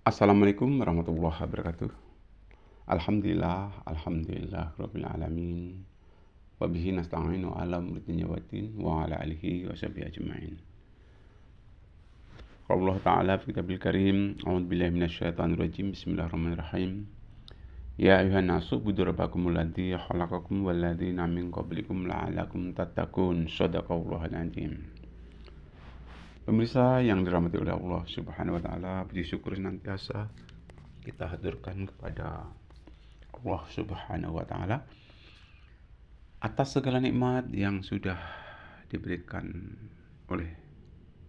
Assalamualaikum warahmatullahi wabarakatuh. Alhamdulillah rabbil alamin. Wa bihi nasta'inu ala umuri dunya waddin wa ala alihi wa sahbihi ajma'in. Qala Allah Ta'ala fi kitabil karim, a'udzu billahi minasyaitonir rajim. Bismillahirrahmanirrahim. Ya ayuhan nasu budu rabbakumul ladzi khalaqakum wal ladzina min qablikum la'allakum tattaqun. Shadaqallahul azim. Pemirsa yang dirahmati oleh Allah Subhanahu wa taala, puji syukur senantiasa kita haturkan kepada Allah Subhanahu wa taala atas segala nikmat yang sudah diberikan oleh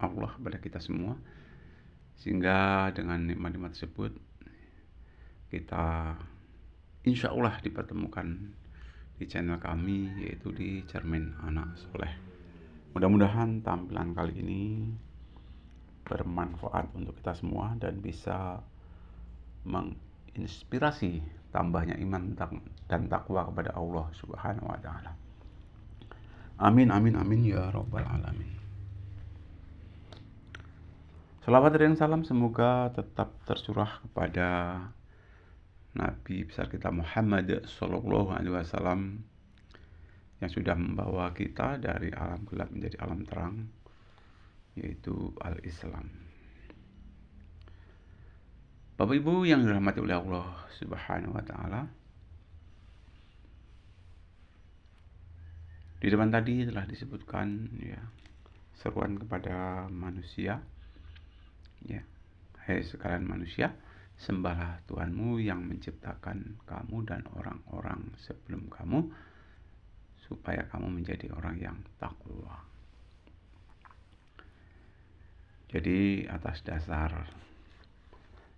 Allah kepada kita semua, sehingga dengan nikmat-nikmat tersebut kita insya Allah dipertemukan di channel kami, yaitu di Cermin Anak Soleh. Mudah-mudahan tampilan kali ini bermanfaat untuk kita semua dan bisa menginspirasi tambahnya iman dan takwa kepada Allah Subhanahu wa taala. Amin amin amin ya rabbal alamin. Salawat dan salam semoga tetap tercurah kepada Nabi besar kita Muhammad sallallahu alaihi wasallam yang sudah membawa kita dari alam gelap menjadi alam terang, yaitu al-Islam. Bapak Ibu yang dirahmati oleh Allah Subhanahu wa taala, di depan tadi telah disebutkan ya, seruan kepada manusia, ya, hai sekalian manusia, sembahlah Tuhanmu yang menciptakan kamu dan orang-orang sebelum kamu, supaya kamu menjadi orang yang takwa. Jadi atas dasar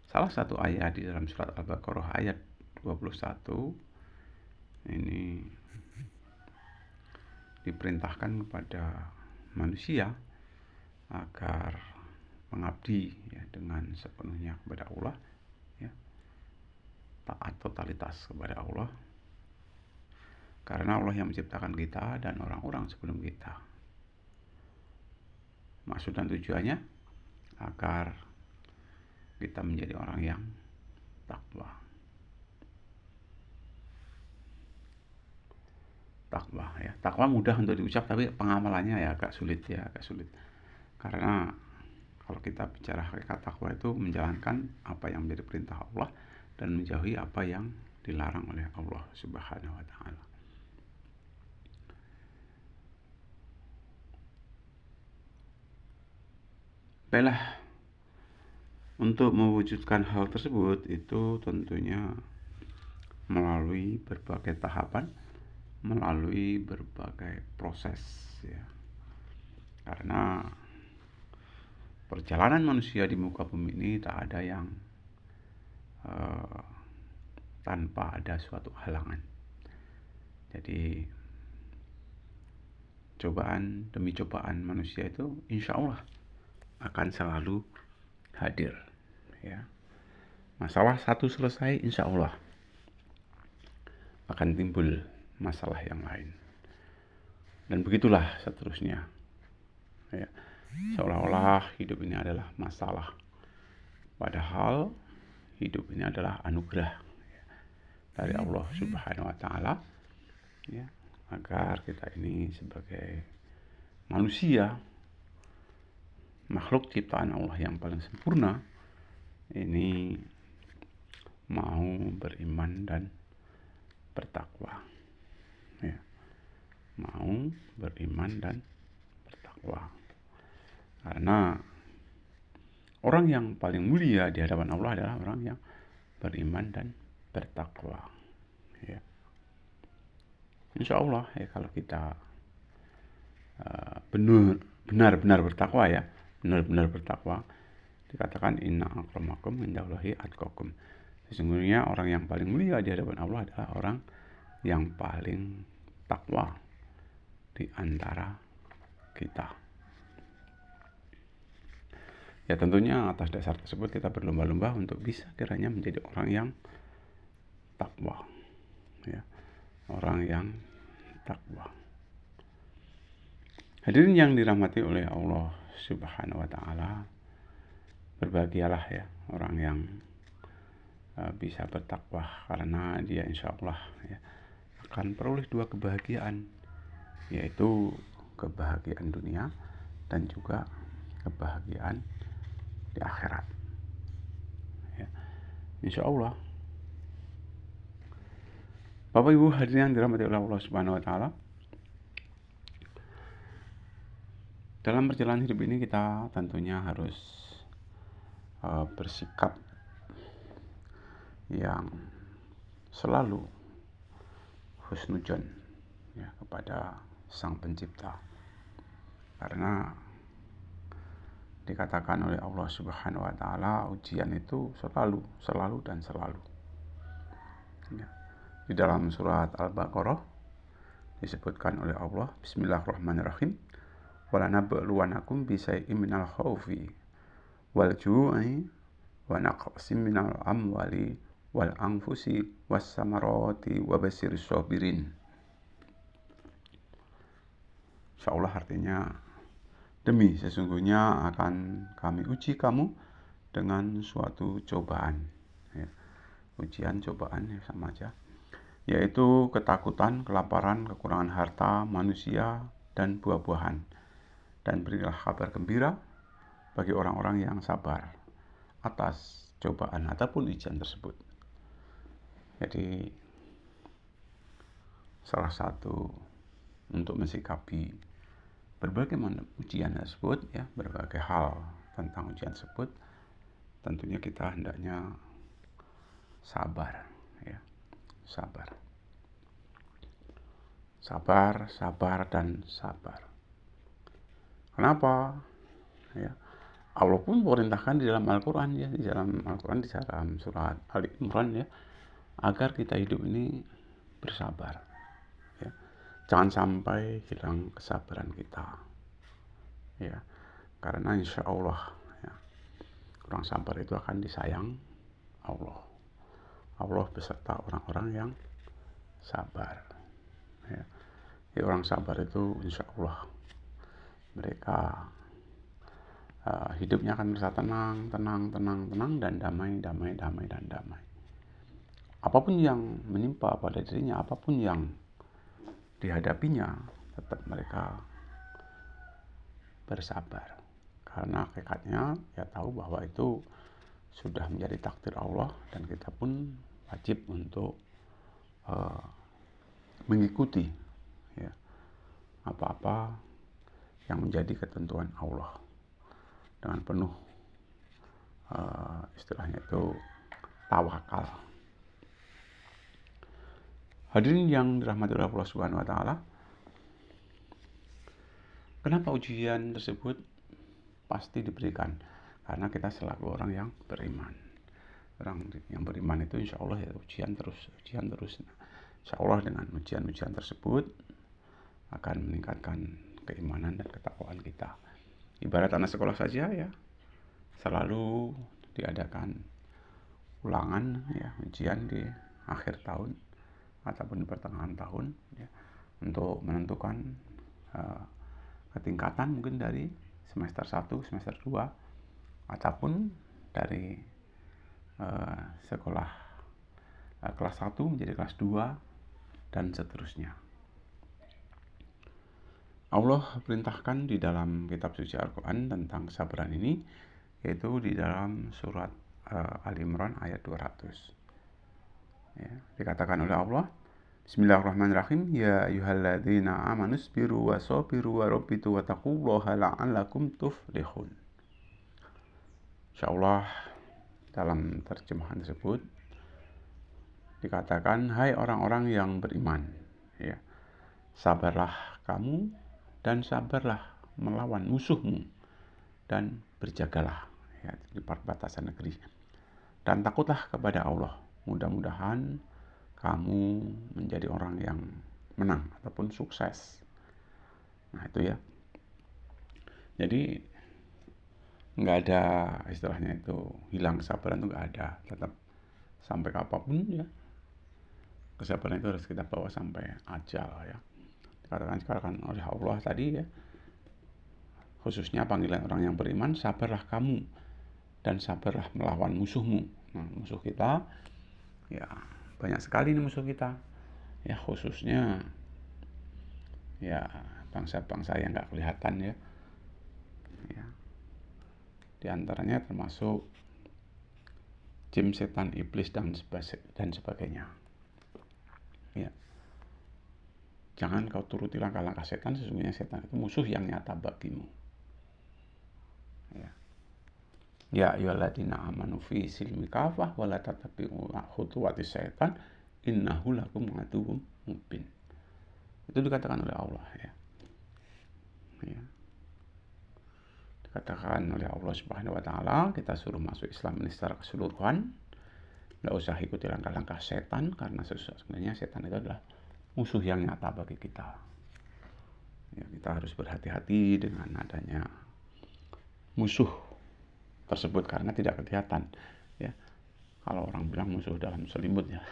salah satu ayat di dalam surat Al-Baqarah ayat 21 ini diperintahkan kepada manusia agar mengabdi ya, dengan sepenuhnya kepada Allah, ya, taat totalitas kepada Allah, karena Allah yang menciptakan kita dan orang-orang sebelum kita. Maksud dan tujuannya agar kita menjadi orang yang takwa. Takwa ya, takwa mudah untuk diucap, tapi pengamalannya ya agak sulit. Karena kalau kita bicara hakikat takwa itu menjalankan apa yang menjadi perintah Allah dan menjauhi apa yang dilarang oleh Allah Subhanahu wa taala. Baiklah, untuk mewujudkan hal tersebut itu tentunya melalui berbagai tahapan, melalui berbagai proses ya. Karena perjalanan manusia di muka bumi ini tak ada yang tanpa ada suatu halangan. Jadi cobaan demi cobaan manusia itu insya Allah akan selalu hadir ya. Masalah satu selesai, insya Allah akan timbul masalah yang lain, dan begitulah seterusnya ya. Seolah-olah hidup ini adalah masalah, padahal hidup ini adalah anugerah ya, dari Allah Subhanahu wa taala ya, agar kita ini sebagai manusia, makhluk ciptaan Allah yang paling sempurna ini, mau beriman dan bertakwa ya. Mau beriman dan bertakwa, karena orang yang paling mulia di hadapan Allah adalah orang yang beriman dan bertakwa ya. Insya Allah ya, kalau kita benar-benar bertakwa ya, benar-benar bertakwa, dikatakan inna akramakum indallahi atqakum. Sesungguhnya orang yang paling mulia di hadapan Allah adalah orang yang paling takwa di antara kita. Ya tentunya atas dasar tersebut kita berlomba-lomba untuk bisa kiranya menjadi orang yang takwa ya, orang yang takwa. Hadirin yang dirahmati oleh Allah Subhanahu wa taala, berbahagialah ya orang yang bisa bertakwa, karena dia insya Allah ya, akan peroleh 2 kebahagiaan, yaitu kebahagiaan dunia dan juga kebahagiaan di akhirat ya, insya Allah. Bapak Ibu hadirin yang dirahmati oleh Allah Subhanahu wa taala, dalam perjalanan hidup ini kita tentunya harus bersikap yang selalu husnudzon ya kepada Sang Pencipta, karena dikatakan oleh Allah Subhanahu wa taala ujian itu selalu dan selalu ya. Di dalam surat Al-Baqarah disebutkan oleh Allah, Bismillahirrahmanirrahim, walanabluwanakum bisyai'im minal khaufi wal ju'i wa naqsim minal amwali wal anfusi was samarati wa basyiris sabirin. Insyaallah artinya, demi sesungguhnya akan kami uji kamu dengan suatu cobaan ya. Ujian, cobaan ya sama aja, yaitu ketakutan, kelaparan, kekurangan harta, manusia, dan buah-buahan. Dan berilah kabar gembira bagi orang-orang yang sabar atas cobaan ataupun ujian tersebut. Jadi salah satu untuk mensikapi berbagai ujian tersebut ya, berbagai hal tentang ujian tersebut, tentunya kita hendaknya sabar ya. Sabar dan sabar. Kenapa? Ya. Allah pun perintahkan di dalam Al-Quran ya, di dalam surat Ali Imran ya, agar kita hidup ini bersabar ya. Jangan sampai hilang kesabaran kita ya, karena insya Allah ya, orang sabar itu akan disayang Allah beserta orang-orang yang sabar ya. Jadi orang sabar itu insya Allah mereka hidupnya akan merasa tenang dan damai. Apapun yang menimpa pada dirinya, apapun yang dihadapinya, tetap mereka bersabar, karena hakikatnya ya tahu bahwa itu sudah menjadi takdir Allah, dan kita pun wajib untuk mengikuti ya apa-apa yang menjadi ketentuan Allah dengan penuh istilahnya itu tawakal. Hadirin yang dirahmati oleh Allah Subhanahu wa taala, kenapa ujian tersebut pasti diberikan? Karena kita selaku orang yang beriman. Orang yang beriman itu insya Allah ya ujian terus. Insya Allah dengan ujian-ujian tersebut akan meningkatkan keimanan dan ketakwaan kita. Ibarat anak sekolah saja ya, selalu diadakan ulangan ya, ujian di akhir tahun ataupun di pertengahan tahun ya, untuk menentukan ketingkatan mungkin dari semester 1, semester 2, ataupun dari sekolah kelas 1 menjadi kelas 2 dan seterusnya. Allah perintahkan di dalam kitab suci Al-Quran tentang kesabaran ini, yaitu di dalam surat Ali Imran ayat 200 ya, dikatakan oleh Allah, Bismillahirrahmanirrahim, ya ayyuhalladzina amanu sabiru wa sabiru wa rabbitu wa taqullaha la'allakum tuflihun. Insyaallah dalam terjemahan tersebut dikatakan, hai orang-orang yang beriman ya, sabarlah kamu dan sabarlah melawan musuhmu, dan berjagalah ya, di perbatasan negeri, dan takutlah kepada Allah. Mudah-mudahan kamu menjadi orang yang menang ataupun sukses. Nah itu ya. Jadi nggak ada istilahnya itu hilang kesabaran, itu nggak ada. Tetap sampai apapun ya, kesabaran itu harus kita bawa sampai ajal ya. Dikatakan oleh Allah tadi ya, khususnya panggilan orang yang beriman, sabarlah kamu dan sabarlah melawan musuhmu. Nah, musuh kita Ya, banyak sekali nih musuh kita. Ya, khususnya ya bangsa-bangsa yang nggak kelihatan ya. Ya. Di antaranya termasuk jin, setan, iblis dan sebagainya. Ya. Jangan kau turuti langkah-langkah setan, sesungguhnya setan itu musuh yang nyata bagimu. Ya. Ya ayyuhalladzina amanu fi silmi kafah wa la tattabi'u khutuwatis syaitan innahu lakum aduwwum mubin. Itu dikatakan oleh Allah ya. Ya. Dikatakan oleh Allah Subhanahu wa taala, kita suruh masuk Islam ini secara keseluruhan. Enggak usah ikuti langkah-langkah setan karena sesungguhnya setan itu adalah musuh yang nyata bagi kita. Ya, kita harus berhati-hati dengan adanya musuh tersebut karena tidak kelihatan ya. Kalau orang bilang musuh dalam selimut ya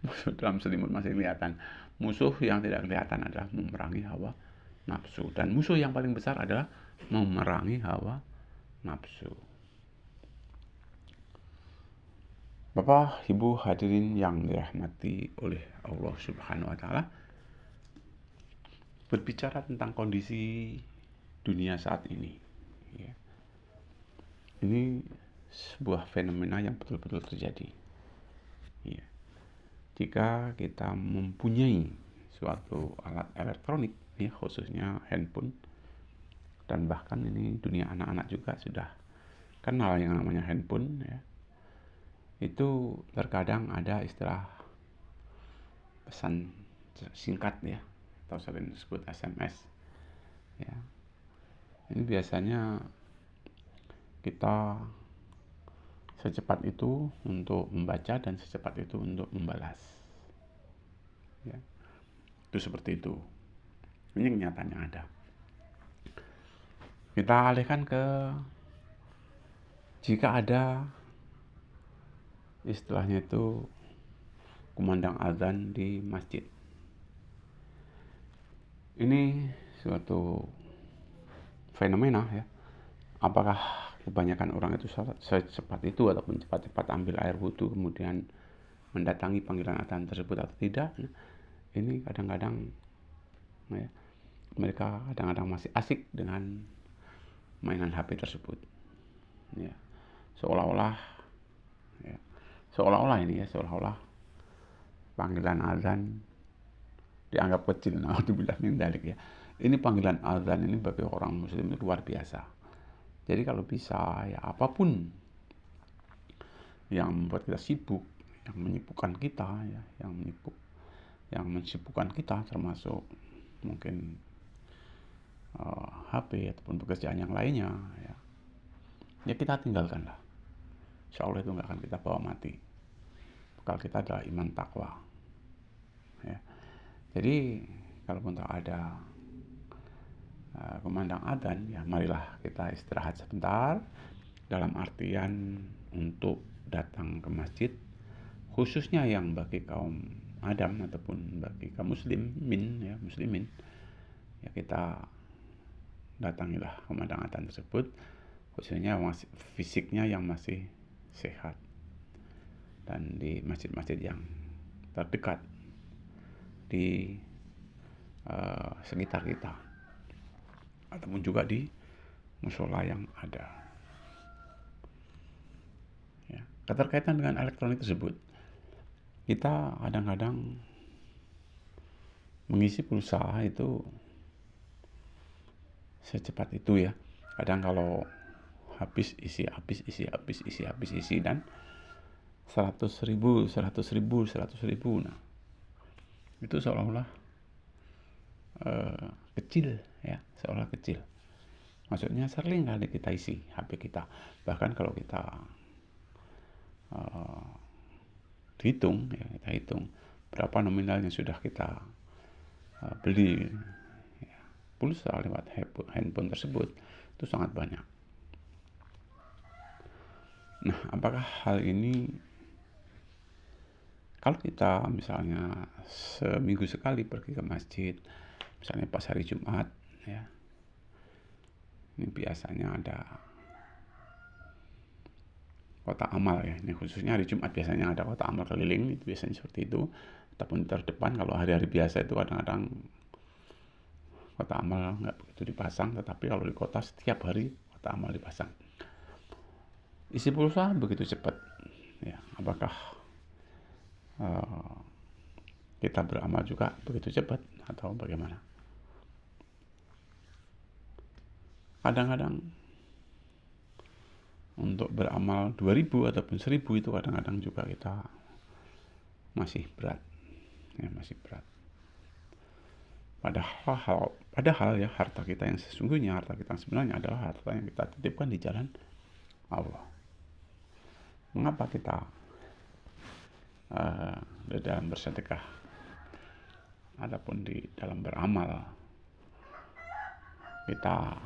musuh dalam selimut masih kelihatan. Musuh yang tidak kelihatan adalah memerangi hawa nafsu, dan musuh yang paling besar adalah memerangi hawa nafsu. Bapak, Ibu hadirin yang dirahmati oleh Allah Subhanahu wa taala, berbicara tentang kondisi dunia saat ini ya. Ini sebuah fenomena yang betul-betul terjadi. Ya. Jika kita mempunyai suatu alat elektronik, ya, khususnya handphone, dan bahkan ini dunia anak-anak juga sudah kenal yang namanya handphone, ya, itu terkadang ada istilah pesan singkat ya, atau sering disebut SMS. Ya. Ini biasanya kita secepat itu untuk membaca dan secepat itu untuk membalas. Ya. Itu seperti itu. Ini kenyataannya ada. Kita alihkan ke jika ada istilahnya itu kumandang azan di masjid. Ini suatu fenomena ya. Apakah kebanyakan orang itu secepat itu ataupun cepat-cepat ambil air wudhu kemudian mendatangi panggilan azan tersebut atau tidak? Ini kadang-kadang ya, mereka kadang-kadang masih asik dengan mainan HP tersebut. Ya, seolah-olah ini ya, seolah-olah panggilan azan dianggap kecil. Naudzubillah min dzalik ya. Ini panggilan azan ini bagi orang muslim itu luar biasa. Jadi kalau bisa ya apapun yang membuat kita sibuk, yang menyibukkan kita ya, yang mensibukkan kita termasuk mungkin HP ataupun pekerjaan yang lainnya ya kita tinggalkanlah. Insya Allah itu nggak akan kita bawa mati. Bekal kita adalah iman takwa. Ya. Jadi kalaupun tak ada kumandang adzan, ya marilah kita istirahat sebentar, dalam artian untuk datang ke masjid, khususnya yang bagi kaum Adam ataupun bagi kaum muslimin ya kita datangilah kumandang adzan tersebut, khususnya fisiknya yang masih sehat, dan di masjid-masjid yang terdekat di sekitar kita ataupun juga di musola yang ada. Ya, keterkaitan dengan elektronik tersebut, kita kadang-kadang mengisi pulsa itu secepat itu ya. Kadang kalau habis isi dan 100.000. Nah, itu seolah-olah kecil ya, seolah kecil. Maksudnya sering kali kita isi HP kita. Bahkan kalau kita hitung berapa nominal yang sudah kita beli ya, pulsa lewat handphone tersebut, itu sangat banyak. Nah, apakah hal ini kalau kita misalnya seminggu sekali pergi ke masjid, misalnya pas hari Jumat ya, ini biasanya ada kotak amal ya. Ini khususnya hari Jumat biasanya ada kotak amal keliling, itu biasanya seperti itu. Ataupun terdepan, kalau hari-hari biasa itu kadang-kadang kotak amal nggak begitu dipasang, tetapi kalau di kota setiap hari kotak amal dipasang. Isi pulsa begitu cepat. Ya, apakah kita beramal juga begitu cepat atau bagaimana? Kadang-kadang untuk beramal 2000 ataupun 1000 itu kadang-kadang juga kita masih berat. Ya, masih berat. Padahal ya harta kita yang sesungguhnya, harta kita yang sebenarnya adalah harta yang kita titipkan di jalan Allah. Mengapa kita di dalam bersedekah ataupun di dalam beramal kita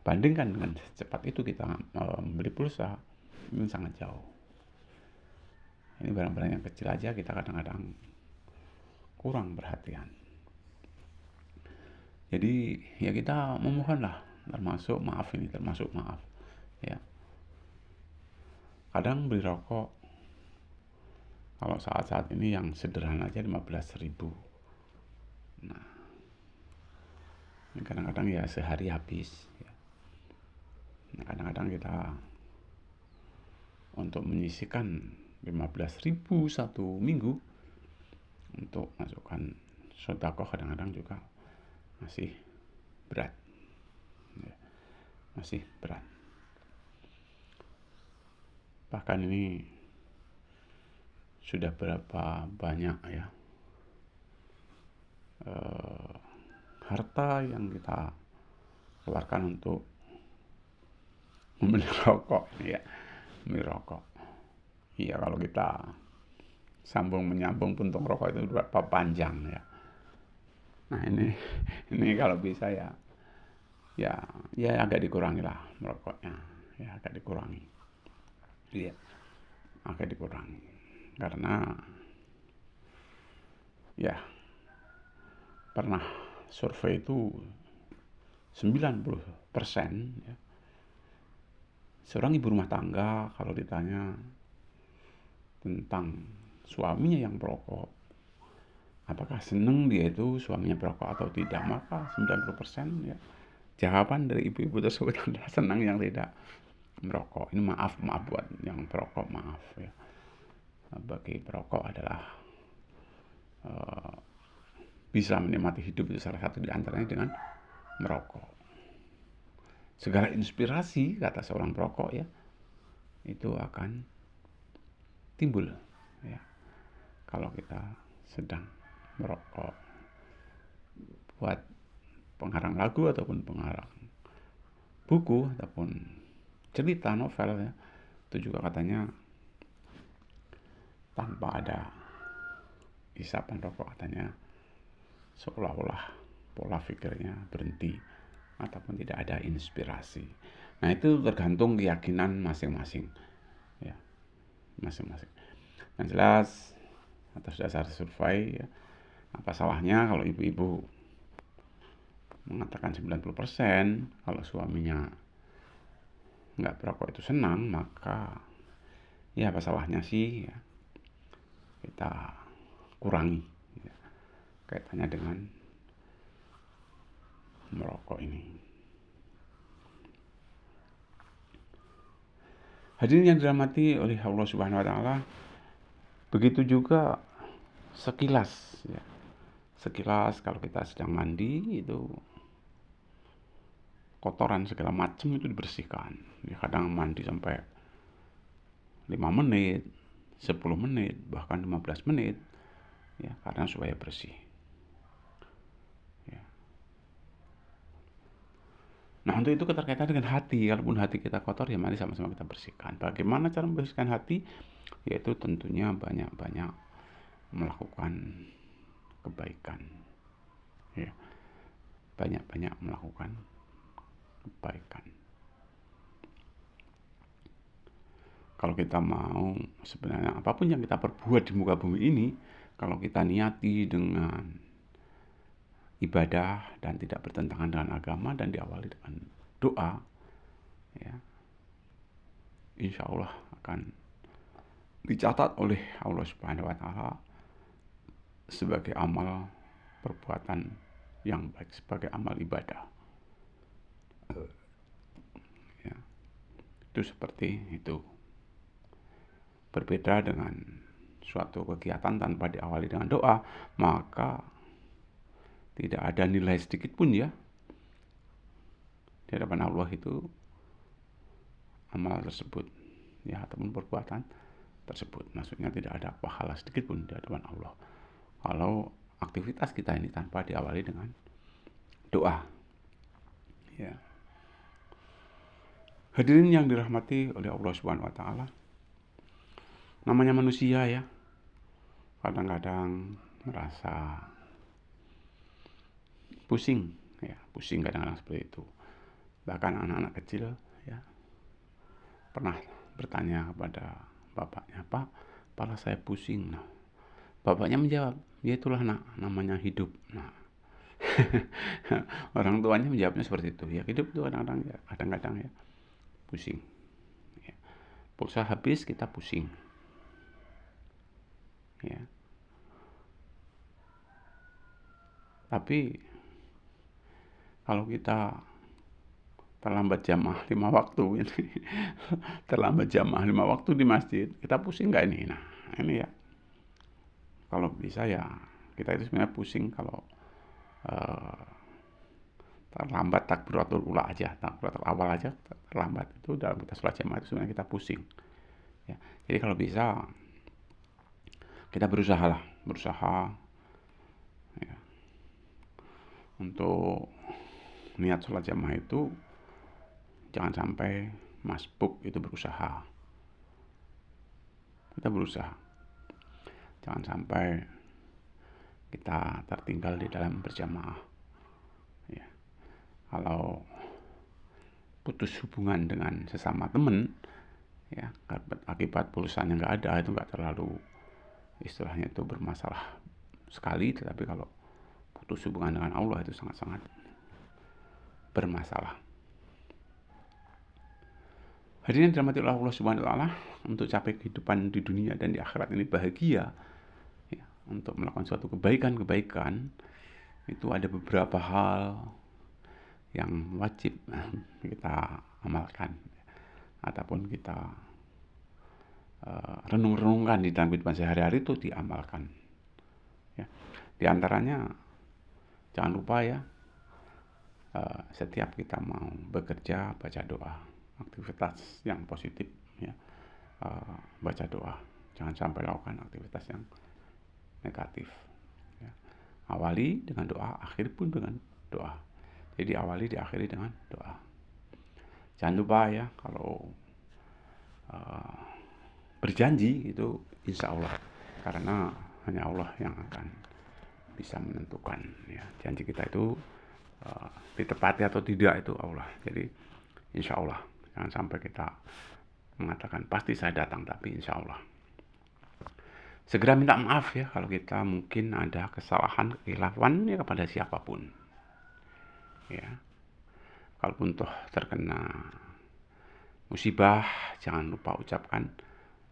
bandingkan dengan secepat itu kita membeli pulsa, ini sangat jauh. Ini barang-barang yang kecil aja kita kadang-kadang kurang perhatian. Jadi ya kita memohonlah, termasuk maaf ya. Kadang beli rokok kalau saat-saat ini yang sederhana aja 15.000. Nah, kadang-kadang ya sehari habis ya. Nah, kadang-kadang kita untuk menyisihkan 15.000 satu minggu untuk masukkan sedekah kadang-kadang juga masih berat ya, masih berat. Bahkan ini sudah berapa banyak ya harta yang kita keluarkan untuk membeli rokok ya, membeli rokok. Iya, kalau kita sambung menyambung puntung rokok itu berapa panjang ya. Nah ini kalau bisa ya agak dikurangi lah merokoknya, ya agak dikurangi. Iya, agak dikurangi karena ya pernah survei itu 90% ya, seorang ibu rumah tangga kalau ditanya tentang suaminya yang perokok, apakah senang dia itu suaminya perokok atau tidak, maka 90% ya jawaban dari ibu-ibu tersebut adalah senang yang tidak merokok. Ini maaf buat yang perokok, maaf ya. Bagi perokok adalah bisa menikmati hidup itu salah satu diantaranya dengan merokok. Segala inspirasi kata seorang perokok ya itu akan timbul ya kalau kita sedang merokok. Buat pengarang lagu ataupun pengarang buku ataupun cerita novel ya, itu juga katanya tanpa ada isapan rokok katanya seolah-olah pola pikirnya berhenti ataupun tidak ada inspirasi. Nah itu tergantung keyakinan masing-masing ya, masing-masing. Yang jelas atas dasar survei ya, apa salahnya kalau ibu-ibu mengatakan 90% kalau suaminya nggak perokok itu senang, maka ya apa salahnya sih ya kita kurangi ya, kaitannya dengan merokok ini. Hadirin yang dirahmati oleh Allah Subhanahu wa taala, begitu juga sekilas ya. Sekilas kalau kita sedang mandi itu kotoran segala macam itu dibersihkan. Ya, kadang mandi sampai 5 menit, 10 menit, bahkan 15 menit ya, karena supaya bersih. Ya. Nah, untuk itu keterkaitan dengan hati. Kalaupun hati kita kotor ya mari sama-sama kita bersihkan. Bagaimana cara membersihkan hati? Yaitu tentunya banyak-banyak melakukan kebaikan. Ya. Banyak-banyak melakukan kebaikan. Kalau kita mau sebenarnya apapun yang kita perbuat di muka bumi ini, kalau kita niati dengan ibadah dan tidak bertentangan dengan agama dan diawali dengan doa, ya, insya Allah akan dicatat oleh Allah Subhanahu wa Ta'ala sebagai amal perbuatan yang baik, sebagai amal ibadah. Ya, itu seperti itu. Berbeda dengan suatu kegiatan tanpa diawali dengan doa, maka tidak ada nilai sedikit pun ya di hadapan Allah itu amal tersebut, ya, ataupun perbuatan tersebut. Maksudnya tidak ada pahala sedikit pun di hadapan Allah kalau aktivitas kita ini tanpa diawali dengan doa. Ya. Hadirin yang dirahmati oleh Allah Subhanahu wa Ta'ala, namanya manusia ya, kadang-kadang merasa pusing, ya, pusing kadang-kadang seperti itu. Bahkan anak-anak kecil ya pernah bertanya kepada bapaknya, "Pak, kepala saya pusing." Nah, bapaknya menjawab, "Ya itulah nak, namanya hidup." Nah, orang tuanya menjawabnya seperti itu. Ya, hidup itu kadang-kadang ya pusing. Ya. Pulsa habis kita pusing. Ya. Tapi kalau kita terlambat jamaah 5 waktu terlambat jamaah 5 waktu di masjid, kita pusing nggak ini? Nah, ini ya, kalau bisa ya kita itu sebenarnya pusing kalau terlambat takbiratul ula aja, takbiratul awal aja terlambat, itu dalam kita sholat jamaah itu sebenarnya kita pusing ya. Jadi kalau bisa kita berusaha ya, untuk niat sholat jamaah itu jangan sampai masbuk, itu berusaha. Kita berusaha. Jangan sampai kita tertinggal di dalam berjamaah. Ya. Kalau putus hubungan dengan sesama teman, ya, akibat pulsanya nggak ada, itu nggak terlalu istilahnya itu bermasalah sekali. Tetapi kalau putus hubungan dengan Allah itu sangat-sangat bermasalah. Hadirin dirahmati Allah Subhanahu wa Ta'ala, untuk capai kehidupan di dunia dan di akhirat ini bahagia, ya, untuk melakukan suatu kebaikan itu ada beberapa hal yang wajib kita amalkan ataupun kita renung-renungkan di dalam kehidupan sehari-hari, itu diamalkan ya. Di antaranya jangan lupa ya, setiap kita mau bekerja baca doa, aktivitas yang positif ya, baca doa, jangan sampai lakukan aktivitas yang negatif ya. Awali dengan doa, akhiri pun dengan doa. Jadi awali diakhiri dengan doa. Jangan lupa ya, kalau berjanji itu insya Allah, karena hanya Allah yang akan bisa menentukan ya, janji kita itu ditepati atau tidak itu Allah. Jadi insya Allah, jangan sampai kita mengatakan pasti saya datang, tapi insya Allah. Segera minta maaf ya kalau kita mungkin ada kesalahan, kekhilafan ya kepada siapapun. Ya. Kalaupun toh terkena musibah, jangan lupa ucapkan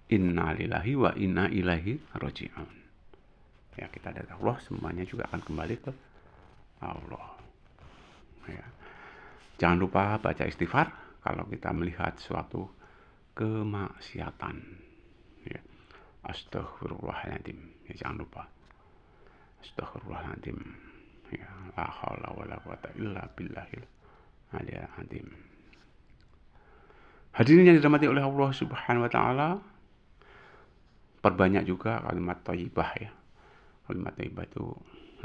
inna lillahi wa inna ilaihi raji'un. Ya, kita dari Allah, semuanya juga akan kembali ke Allah. Ya. Jangan lupa baca istighfar kalau kita melihat suatu kemaksiatan. Ya. Astaghfirullahaladzim. Ya, jangan lupa. Astaghfirullahaladzim. Ya, la haula wala quwata illa billahil aliyil azim. Hadirin yang dirahmati oleh Allah Subhanahu wa Ta'ala, perbanyak juga kalimat thayyibah ya. Kalimat thayyibah itu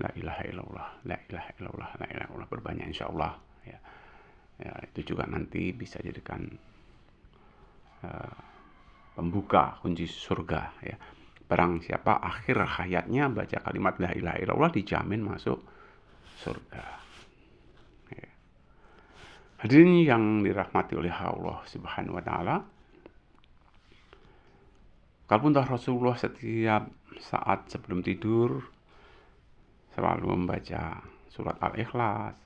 la ilaha illallah, la ilaha illallah, la ilaha illallah, perbanyak insyaallah ya. Ya, itu juga nanti bisa jadikan pembuka kunci surga ya. Barang siapa akhir hayatnya baca kalimat la ilaha illallah, dijamin masuk surga. Ya. Hadirin yang dirahmati oleh Allah Subhanahu wa Ta'ala, kalaupun Rasulullah setiap saat sebelum tidur selalu membaca surat Al-Ikhlas,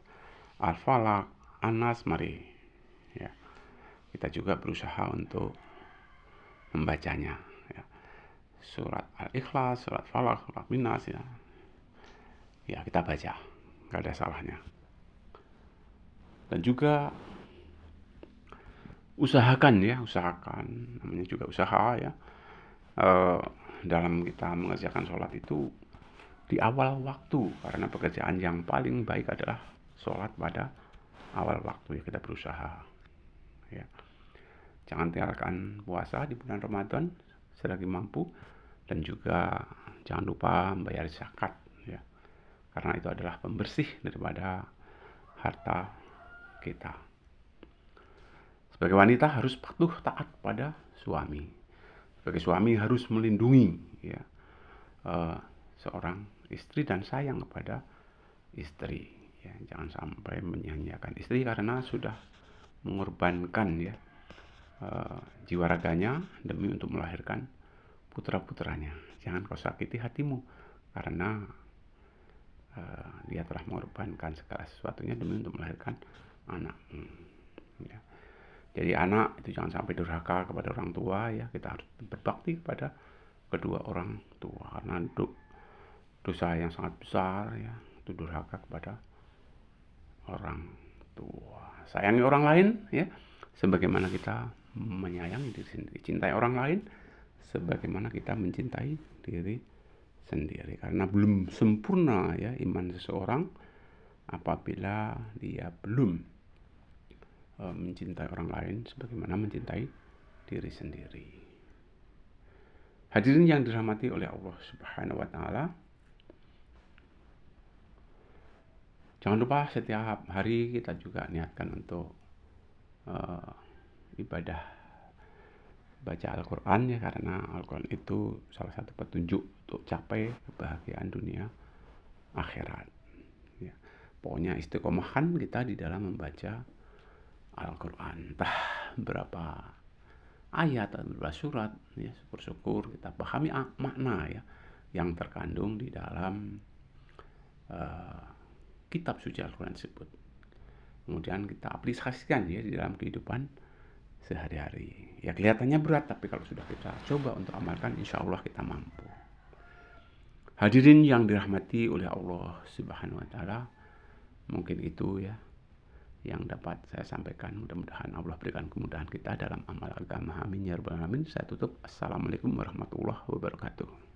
Al-Falaq, An-Nas, mari ya, kita juga berusaha untuk membacanya. Ya. Surat Al-Ikhlas, surat Falaq, surat Minas, ya. Ya, kita baca, nggak ada salahnya. Dan juga usahakan, namanya juga usaha ya. Dalam kita mengerjakan sholat itu di awal waktu, karena pekerjaan yang paling baik adalah sholat pada awal waktu, ya. Kita berusaha, ya. Jangan tinggalkan puasa di bulan Ramadan selagi mampu, dan juga jangan lupa membayar zakat, ya, karena itu adalah pembersih daripada harta kita. Sebagai wanita harus patuh taat pada suami. Sebagai suami harus melindungi, ya, seorang istri dan sayang kepada istri. Ya, jangan sampai menyia-nyiakan istri karena sudah mengorbankan, ya, jiwa raganya demi untuk melahirkan putra-putranya. Jangan kau sakiti hatimu karena dia telah mengorbankan segala sesuatunya demi untuk melahirkan anakmu. Ya. Jadi anak itu jangan sampai durhaka kepada orang tua, ya. Kita harus berbakti kepada kedua orang tua karena dosa yang sangat besar, ya, itu durhaka kepada orang tua. Sayangi orang lain, ya, sebagaimana kita menyayangi diri sendiri. Cintai orang lain sebagaimana kita mencintai diri sendiri. Karena belum sempurna, ya, iman seseorang apabila dia belum mencintai orang lain sebagaimana mencintai diri sendiri. Hadirin yang dirahmati oleh Allah Subhanahu wa taala, jangan lupa setiap hari kita juga niatkan untuk ibadah baca Al-Quran, ya, karena Al-Quran itu salah satu petunjuk untuk capai kebahagiaan dunia akhirat, ya. Pokoknya istiqomahkan kita di dalam membaca Al-Quran, entah berapa ayat atau berapa surat, ya, syukur-syukur kita pahami makna, ya, yang terkandung di dalam kitab suci Al-Quran tersebut. Kemudian kita aplikasikan, ya, di dalam kehidupan sehari-hari. Ya, kelihatannya berat, tapi kalau sudah kita coba untuk amalkan, insya Allah kita mampu. Hadirin yang dirahmati oleh Allah Subhanahu wa taala, mungkin itu, ya, yang dapat saya sampaikan. Mudah-mudahan Allah berikan kemudahan kita dalam amal agama. Amin ya rabbal alamin. Saya tutup. Assalamualaikum warahmatullahi wabarakatuh.